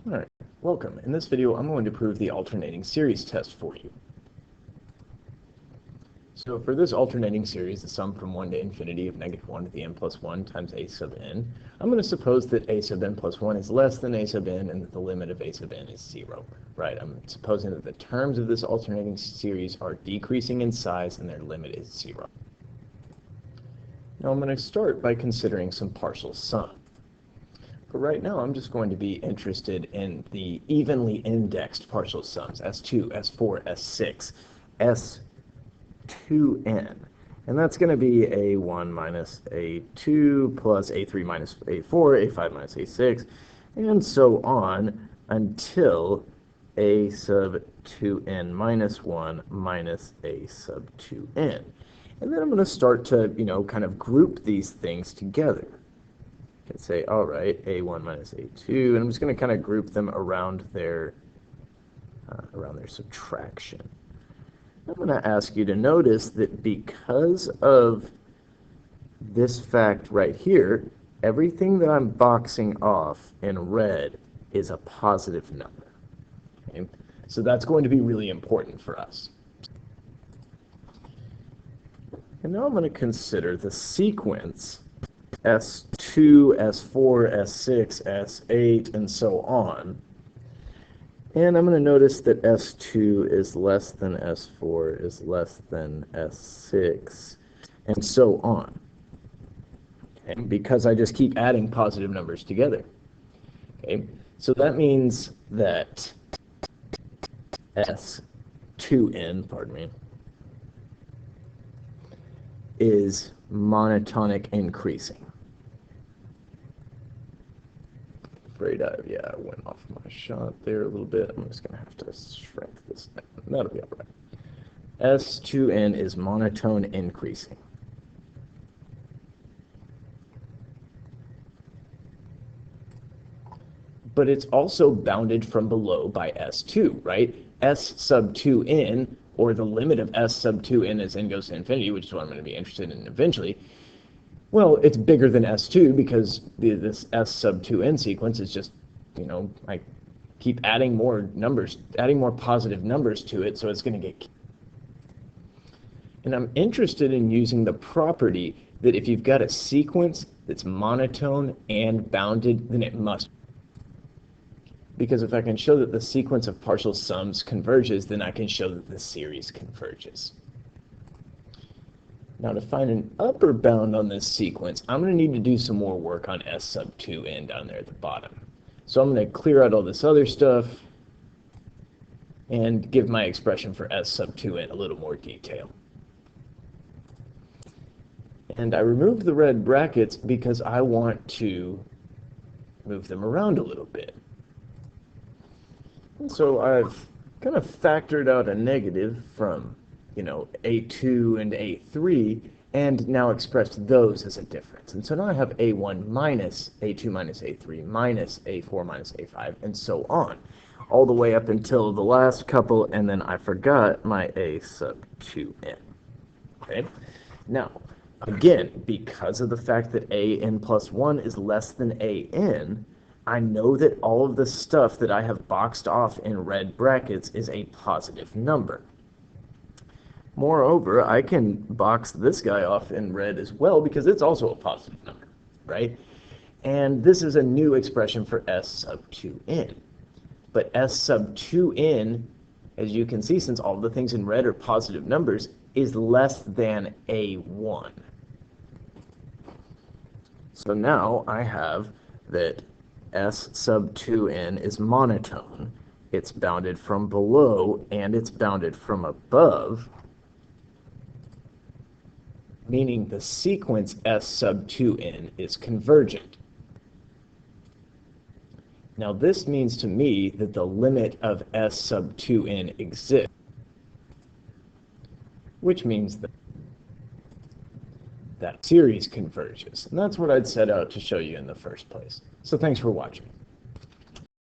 Alright, welcome. In this video, I'm going to prove the alternating series test for you. So for this alternating series, the sum from 1 to infinity of -1 to the n plus 1 times a sub n, I'm going to suppose that a sub n plus 1 is less than a sub n and that the limit of a sub n is 0. Right, I'm supposing that the terms of this alternating series are decreasing in size and their limit is 0. Now I'm going to start by considering some partial sum. But right now, I'm just going to be interested in the evenly indexed partial sums, S2, S4, S6, S2n. And that's going to be A1 minus A2 plus A3 minus A4, A5 minus A6, and so on until A sub 2n minus 1 minus A sub 2n. And then I'm going to start to, kind of group these things together. I can say, all right, A1 minus A2, and I'm just going to kind of group them around their subtraction. I'm going to ask you to notice that because of this fact right here, everything that I'm boxing off in red is a positive number. Okay? So that's going to be really important for us. And now I'm going to consider the sequence S2, S4, S6, S8, and so on. And I'm going to notice that S2 is less than S4 is less than S6, and so on. Okay? Because I just keep adding positive numbers together. Okay? So that means that S2n, is monotonic increasing. Afraid I went off my shot there a little bit. I'm just going to have to shrink this down. That'll be all right. S2n is monotone increasing. But it's also bounded from below by S2, right? S sub 2n, or the limit of S sub 2n as n goes to infinity, which is what I'm going to be interested in eventually, well, it's bigger than S2 because this S sub 2n sequence is just, I keep adding more numbers, adding more positive numbers to it, so it's going to get... And I'm interested in using the property that if you've got a sequence that's monotone and bounded, then it must. Because if I can show that the sequence of partial sums converges, then I can show that the series converges. Now to find an upper bound on this sequence, I'm going to need to do some more work on S sub 2n down there at the bottom. So I'm going to clear out all this other stuff and give my expression for S sub 2n a little more detail. And I removed the red brackets because I want to move them around a little bit. And so I've kind of factored out a negative from A2 and A3, and now expressed those as a difference. And so now I have A1 minus A2 minus A3 minus A4 minus A5, and so on, all the way up until the last couple, and then I forgot my A sub 2n. Okay? Now, again, because of the fact that an plus 1 is less than an, I know that all of the stuff that I have boxed off in red brackets is a positive number. Moreover, I can box this guy off in red as well because it's also a positive number, right? And this is a new expression for S sub 2n. But S sub 2n, as you can see, since all the things in red are positive numbers, is less than A1. So now I have that S sub 2n is monotone. It's bounded from below and it's bounded from above, meaning the sequence S sub 2n is convergent. Now this means to me that the limit of S sub 2n exists, which means that series converges. And that's what I'd set out to show you in the first place. So thanks for watching.